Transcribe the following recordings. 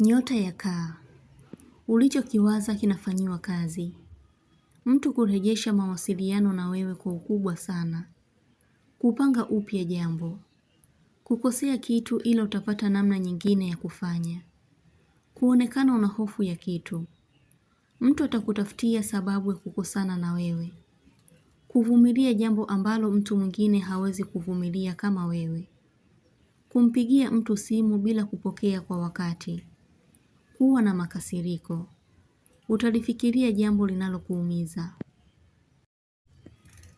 Nyota ya kaa. Ulichokiwaza kinafanyiwa kazi. Mtu kurejesha mawasiliano na wewe kwa ukubwa sana. Kupanga upya jambo. Kukosea kitu ila utapata namna nyingine ya kufanya. Kuonekana una hofu ya kitu. Mtu atakutafutia sababu ya kukosana na wewe. Kuvumilia jambo ambalo mtu mwingine hawezi kuvumilia kama wewe. Kumpigia mtu simu bila kupokea kwa wakati. Kuwa na makasiriko. Utalifikiria jambo linalokuumiza.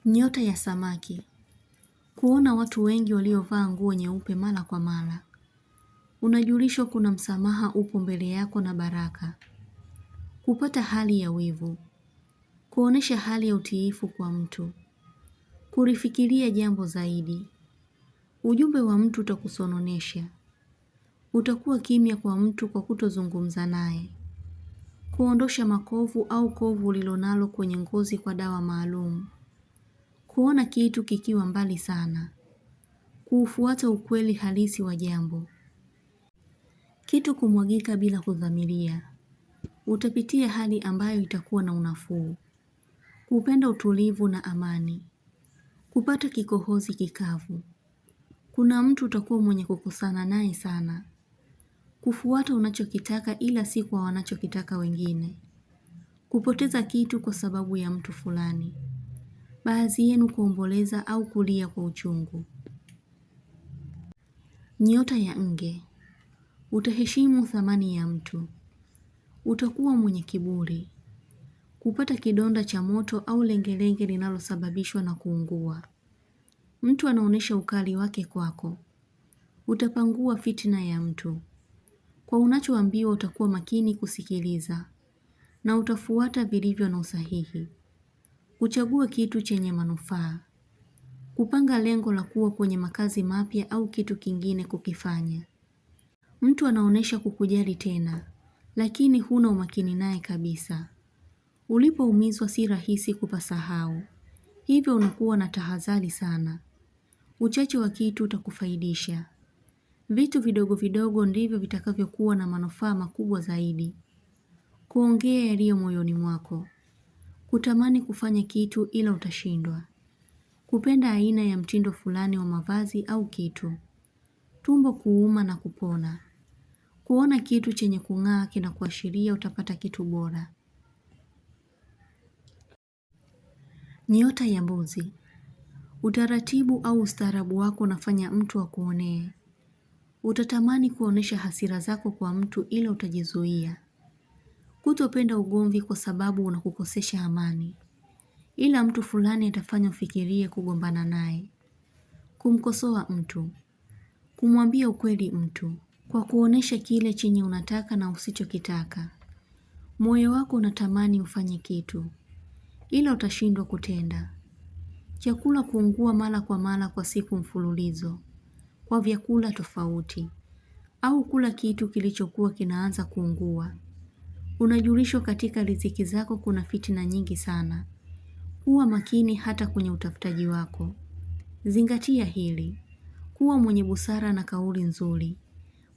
Nyota ya samaki. Kuona watu wengi waliovaa nguo nyeupe mara kwa mara. Unajulishwa kuna msamaha upo mbele yako na baraka. Kupata hali ya wivu. Kuonesha hali ya utiifu kwa mtu. Kulifikiria jambo zaidi. Ujumbe wa mtu utakusononesha. Utakuwa kimya kwa mtu kwa kutozungumza naye. Kuondosha makovu au kovu ulilonalo kwenye ngozi kwa dawa maalum. Kuona kitu kikiwa mbali sana. Kuufuata ukweli halisi wa jambo. Kitu kumwagika bila kudhamiria. Utapitia hali ambayo itakuwa na unafuu. Kupenda utulivu na amani. Kupata kikohozi kikavu. Kuna mtu utakuwa mwenye kukosana naye sana. Kufuata unachokitaka ila si kwa wanachokitaka wengine. Kupoteza kitu kwa sababu ya mtu fulani. Baadhi yenu kuomboleza au kulia kwa uchungu. Nyota ya nge. Utaheshimu thamani ya mtu. Utakuwa mwenye kiburi. Kupata kidonda cha moto au lengelenge linalosababishwa na kuungua. Mtu anaonesha ukali wake kwako. Utapangua fitina ya mtu. Kwa unachoambiwa utakuwa makini kusikiliza. Na utafuata vilivyo na usahihi. Kuchagua kitu chenye manufaa. Kupanga lengo la kuwa kwenye makazi mapya au kitu kingine kukifanya. Mtu anaonesha kukujali tena. Lakini huna umakini naye kabisa. Ulipoumizwa si rahisi kupasahau. Hivyo unakuwa na tahadhari sana. Uchache wa kitu utakufaidisha. Vitu vidogo vidogo ndivyo vitakavyokuwa na manufaa makubwa zaidi. Kuongea yaliyo moyoni mwako. Kutamani kufanya kitu ila utashindwa. Kupenda aina ya mtindo fulani wa mavazi au kitu. Tumbo kuuma na kupona. Kuona kitu chenye kung'aa kinakuashiria utapata kitu bora. Nyota ya mbuzi. Utaratibu au ustaarabu wako unafanya mtu akuonee. Utatamani kuonesha hasira zako kwa mtu ila utajizuia. Kutopenda ugomvi kwa sababu unakukosesha amani. Ila mtu fulani atafanya ufikirie kugombana naye. Kumkosoa mtu. Kumwambia ukweli mtu. Kwa kuonesha kile chenye unataka na usichokitaka. Moyo wako unatamani ufanye kitu. Ila utashindwa kutenda. Chakula kuungua mara kwa mara kwa siku mfululizo. Kwa vyakula tofauti. Au kula kitu kilichokuwa kinaanza kuungua. Unajulishwa katika riziki zako kuna fitina nyingi sana. Kuwa makini hata kwenye utafutaji wako. Zingatia hili. Kuwa mwenye busara na kauli nzuri.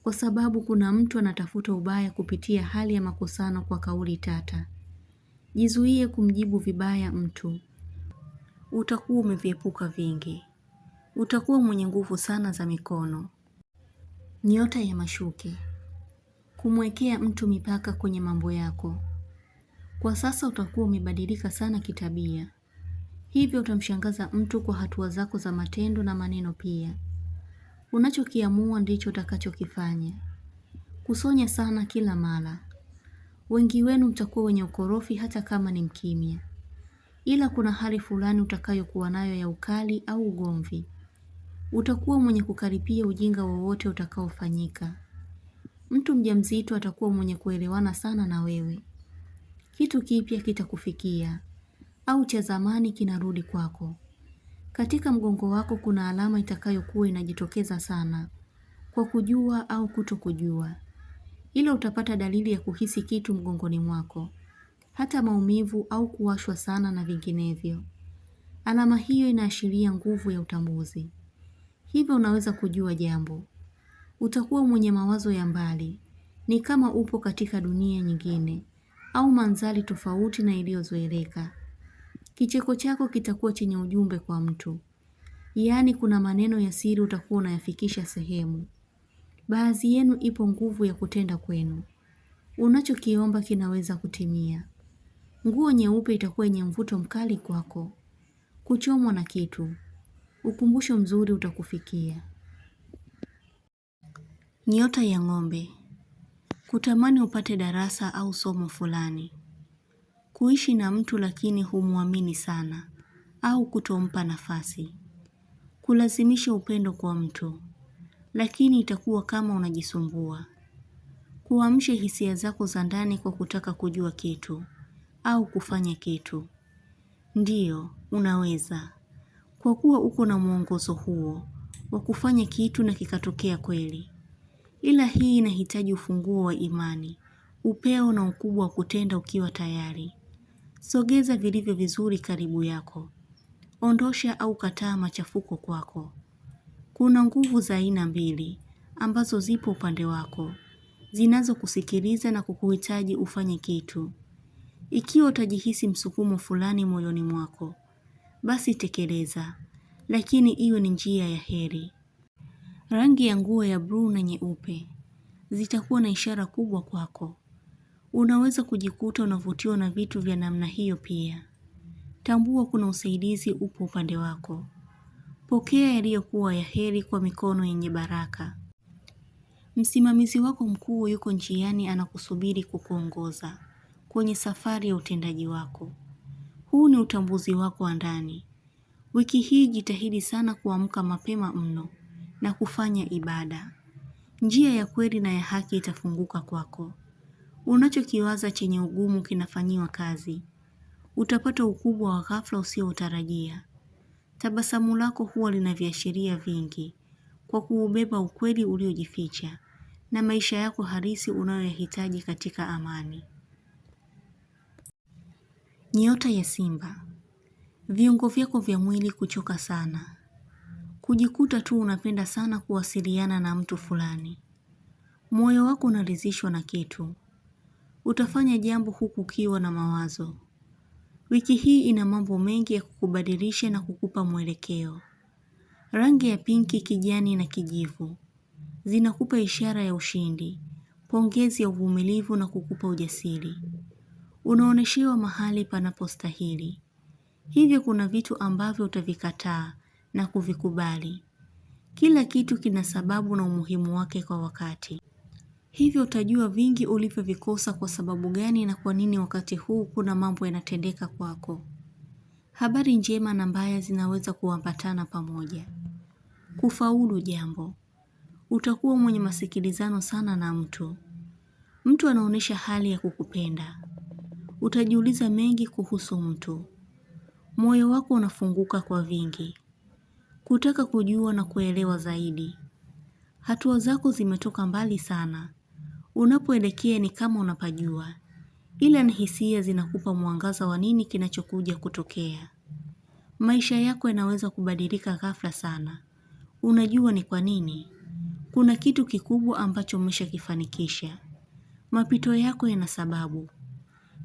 Kwa sababu kuna mtu anatafuta ubaya kupitia hali ya makosano kwa kauli tata. Jizuie kumjibu vibaya mtu. Utakuwa umeviepuka vingi. Utakuwa mwenye nguvu sana za mikono. Nyota ya mashuke. Kumwekea mtu mipaka kwenye mambo yako. Kwa sasa utakuwa umebadilika sana kitabia. Hivyo utamshangaza mtu kwa hatua zako za matendo na maneno pia. Unachokiamua ndicho utakachokifanya. Kusonya sana kila mara. Wengi wenu mtakuwa wenye ukorofi hata kama ni mkimya. Ila kuna hali fulani utakayokuwa nayo ya ukali au ugomvi. Utakuwa mwenye kukaripia ujinga wowote utakaofanyika. Mtu mjamzito atakuwa mwenye kuelewana sana na wewe. Kitu kipya kitakufikia. Au cha zamani kinarudi kwako. Katika mgongo wako kuna alama itakayokuwa inajitokeza sana. Kwa kujua au kutokujua. Ila utapata dalili ya kuhisi kitu mgongoni mwako. Hata maumivu au kuwashwa sana na vinginevyo. Alama hiyo inaashiria nguvu ya utambuzi. Hivyo unaweza kujua jambo. Utakuwa mwenye mawazo ya mbali. Ni kama upo katika dunia nyingine au mandhari tofauti na iliyozoeleka. Kicheko chako kitakuwa chenye ujumbe kwa mtu. Yaani kuna maneno ya siri utakuwa unayafikisha sehemu. Baadhi yenu ipo nguvu ya kutenda kwenu. Unachokiomba kinaweza kutimia. Nguo nyeupe itakuwa yenye mvuto mkali kwako. Kuchomwa na kitu. Ukumbusho mzuri utakufikia. Nyota ya ng'ombe. Kutamani upate darasa au somo fulani. Kuishi na mtu lakini humwamini sana au kutompa nafasi. Kulazimisha upendo kwa mtu, lakini itakuwa kama unajisumbua. Kuamsha hisia zako za ndani kwa kutaka kujua kitu au kufanya kitu. Ndiyo, unaweza. Kwa kuwa uko na mwongozo huo wa kufanya kitu na kikatokea kweli. Ila hii inahitaji ufunguo wa imani, upeo na ukubwa wa kutenda ukiwa tayari. Sogeza vilivyo vizuri karibu yako. Ondosha au kataa machafuko kwako. Kuna nguvu za aina mbili ambazo zipo upande wako, zinazokusikiliza na kukuhitaji ufanye kitu. Ikiwa utajihisi msukumo fulani moyoni mwako, basi tekeleza, lakini iwe ni njia ya heri. Rangi ya nguo ya bluu na nyeupe zitakuwa na ishara kubwa kwako. Unaweza kujikuta unavutiwa na vitu vya namna hiyo pia. Tambua kuna usaidizi upo upande wako. Pokea yaliyokuwa ya heri kwa mikono yenye baraka. Msimamizi wako mkuu yuko njiani anakusubiri kukuongoza kwenye safari ya utendaji wako. Huu ni utambuzi wako wa ndani. Wiki hii jitahidi sana kuamka mapema mno na kufanya ibada. Njia ya kweli na ya haki itafunguka kwako. Unachokiwaza chenye ugumu kinafanyiwa kazi. Utapata ukubwa wa ghafla usiotarajia. Tabasamu lako huwa lina viashiria vingi kwa kuubeba ukweli uliojificha na maisha yako halisi unayoyahitaji katika amani. Nyota ya Simba. Viungo vyako vya mwili kuchoka sana. Kujikuta tu unapenda sana kuwasiliana na mtu fulani. Moyo wako unaridhishwa na kitu. Utafanya jambo huku ukiwa na mawazo. Wiki hii ina mambo mengi ya kukubadilisha na kukupa mwelekeo. Rangi ya pinki, kijani na kijivu zinakupa ishara ya ushindi, pongezi ya uvumilivu na kukupa ujasiri. Unaoneshewa mahali panapostahili. Hivyo kuna vitu ambavyo utavikataa na kuvikubali. Kila kitu kina sababu na umuhimu wake kwa wakati. Hivyo utajua vingi ulivyovikosa kwa sababu gani na kwa nini wakati huu kuna mambo yanatendeka kwako. Habari njema na mbaya zinaweza kuambatana pamoja. Kufaulu jambo. Utakuwa mwenye masikilizano sana na mtu. Mtu anaonesha hali ya kukupenda. Utajiuliza mengi kuhusu mtu. Moyo wako unafunguka kwa vingi. Kutaka kujua na kuelewa zaidi. Hatua zako zimetoka mbali sana. Unapoelekea ni kama unapajua. Ila ni hisia zinakupa mwangaza wa nini kinachokuja kutokea. Maisha yako yanaweza kubadilika ghafla sana. Unajua ni kwa nini? Kuna kitu kikubwa ambacho umeshakifanikisha. Mapito yako yana sababu.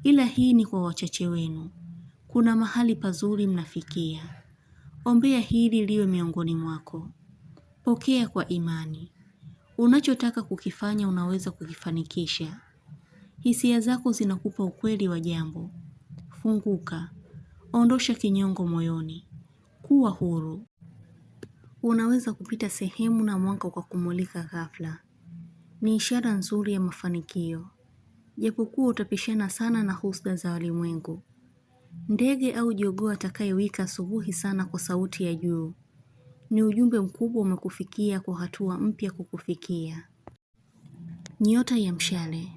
Ila hii ni kwa wachache wenu. Kuna mahali pazuri mnafikia. Ombea hili liwe miongoni mwako. Pokea kwa imani. Unachotaka kukifanya unaweza kukifanikisha. Hisia zako zinakupa ukweli wa jambo. Funguka. Ondosha kinyongo moyoni. Kuwa huru. Unaweza kupita sehemu na mwanga kwa kumulika ghafla. Ni ishara nzuri ya mafanikio. Japokuwa utapishana sana na husda za walimwengu. Ndege au jogoo atakayewika asubuhi sana kwa sauti ya juu. Ni ujumbe mkubwa umekufikia kwa hatua mpya kukufikia. Nyota ya Mshale.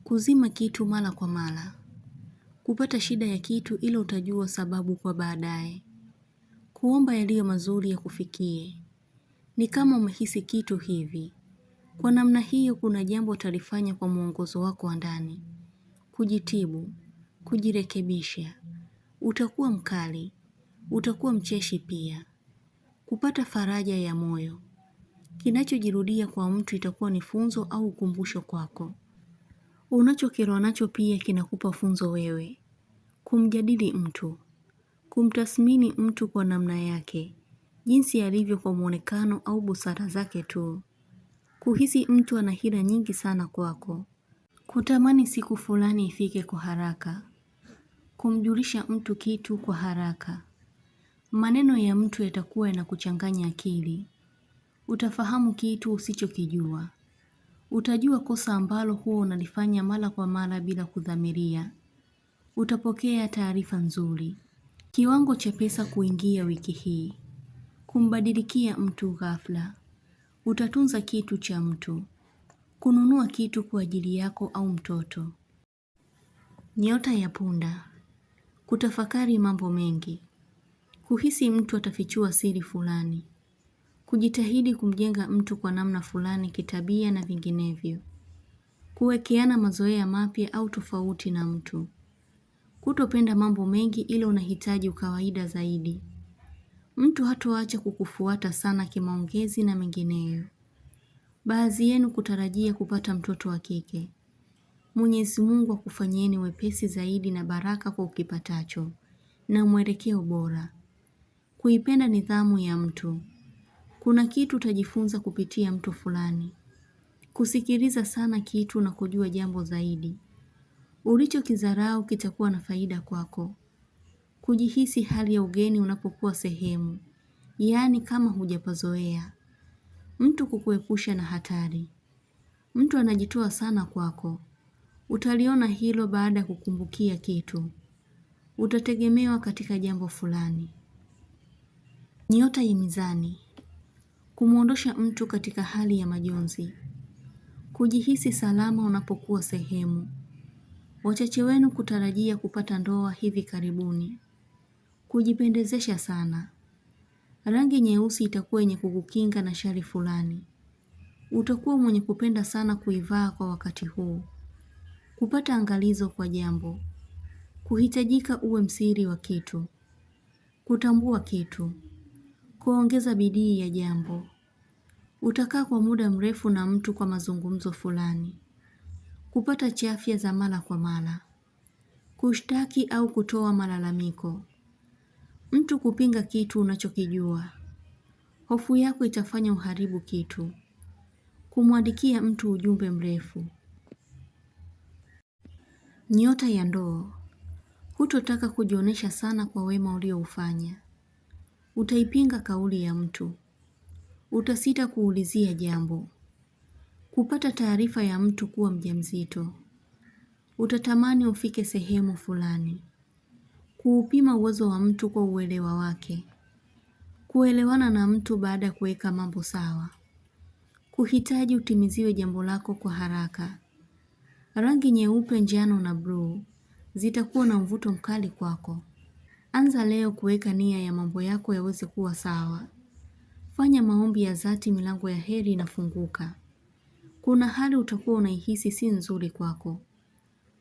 Kuzima kitu mara kwa mara. Kupata shida ya kitu ila utajua sababu kwa baadaye. Kuomba yaliyo mazuri ya kufikie. Ni kama umehisi kitu hivi. Kwa namna hiyo kuna jambo utalifanya kwa mwongozo wako wa ndani. Kujitibu, kujirekebisha. Utakuwa mkali, utakuwa mcheshi pia. Kupata faraja ya moyo. Kinachojirudia kwa mtu itakuwa ni funzo au ukumbusho kwako. Unachokerwa nacho pia kinakupa funzo wewe. Kumjadili mtu. Kumtathmini mtu kwa namna yake, jinsi alivyo kwa muonekano au busara zake tu. Kuhisi mtu ana hila nyingi sana kwako. Kutamani siku fulani ifike kwa haraka. Kumjulisha mtu kitu kwa haraka. Maneno ya mtu yatakuwa yanakuchanganya akili. Utafahamu kitu usichokijua. Utajua kosa ambalo huwa unalifanya mara kwa mara bila kudhamiria. Utapokea taarifa nzuri. Kiwango cha pesa kuingia wiki hii. Kumbadilikia mtu ghafla. Utatunza kitu cha mtu. Kununua kitu kwa ajili yako au mtoto. Nyota ya punda. Kutafakari mambo mengi. Kuhisi mtu atafichua siri fulani. Kujitahidi kumjenga mtu kwa namna fulani kitabia na vinginevyo. Kuwekeana mazoea mapya au tofauti na mtu. Kutopenda mambo mengi ila unahitaji ukawaida zaidi. Mtu hatoacha kukufuata sana kimaongezi na mengineyo. Baadhi yenu kutarajia kupata mtoto wa kike. Mwenyezi Mungu akufanyieni wepesi zaidi na baraka kwa ukipatacho na mwelekeo bora. Kuipenda nidhamu ya mtu. Kuna kitu utajifunza kupitia mtu fulani. Kusikiliza sana kitu na kujua jambo zaidi. Ulichokidharau kitakuwa na faida kwako. Kujihisi hali ya ugeni unapokuwa sehemu, yaani kama hujapazoea. Mtu kukuepusha na hatari. Mtu anajitoa sana kwako. Utaliona hilo baada ya kukumbukia kitu. Utategemewa katika jambo fulani. Nyota ya mizani. Kumuondosha mtu katika hali ya majonzi. Kujihisi salama unapokuwa sehemu. Wachache wenu kutarajia kupata ndoa hivi karibuni. Kujipendezesha sana. Rangi nyeusi itakuwa yenye kukukinga na shari fulani. Utakuwa mwenye kupenda sana kuivaa kwa wakati huu. Kupata angalizo kwa jambo. Kuhitajika uwe msiri wa kitu. Kutambua kitu. Kuongeza bidii ya jambo. Utakaa kwa muda mrefu na mtu kwa mazungumzo fulani. Kupata chafya za mara kwa mara. Kushtaki au kutoa malalamiko. Mtu kupinga kitu unachokijua. Hofu yako itafanya uharibu kitu. Kumwandikia mtu ujumbe mrefu. Nyota ya ndoo. Hutotaka kujionesha sana kwa wema ulioufanya. Utaipinga kauli ya mtu. Utasita kuulizia jambo. Kupata taarifa ya mtu kuwa mjamzito. Utatamani ufike sehemu fulani. Kuupima uwezo wa mtu kwa uelewa wake. Kuelewana na mtu baada ya kuweka mambo sawa. Kuhitaji utimiziwe jambo lako kwa haraka. Rangi nyeupe, njano na bluu zitakuwa na mvuto mkali kwako. Anza leo kuweka nia ya mambo yako yaweze kuwa sawa. Fanya maombi ya dhati, milango ya heri inafunguka. Kuna hali utakuwa unaihisi si nzuri kwako.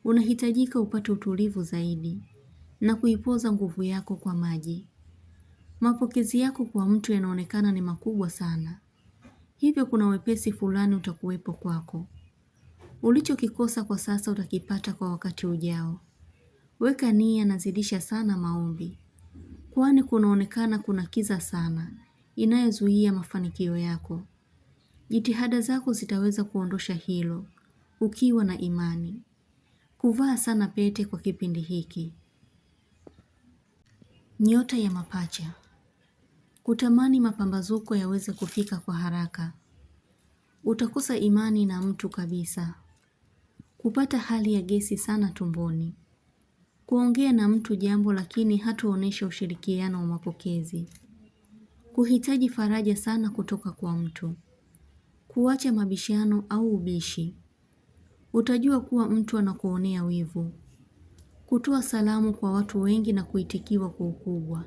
Unahitajika upate utulivu zaidi na kuipoza nguvu yako kwa maji. Mapokezi yako kwa mtu yanaonekana ni makubwa sana. Hivyo kuna wepesi fulani utakuwepo kwako. Ulichokikosa kwa sasa utakipata kwa wakati ujao. Weka nia na zidisha sana maombi. Kwani kunaonekana kuna kiza sana inayozuia mafanikio yako. Jitihada zako zitaweza kuondosha hilo ukiwa na imani. Kuvaa sana pete kwa kipindi hiki. Nyota ya mapacha. Kutamani mapambazuko yaweze kufika kwa haraka. Utakosa imani na mtu kabisa. Kupata hali ya gesi sana tumboni. Kuongea na mtu jambo lakini hataonesha ushirikiano wa mapokezi. Kuhitaji faraja sana kutoka kwa mtu. Kuacha mabishano au ubishi. Utajua kuwa mtu anakuonea wivu. Kutoa salamu kwa watu wengi na kuitikiwa kwa ukubwa.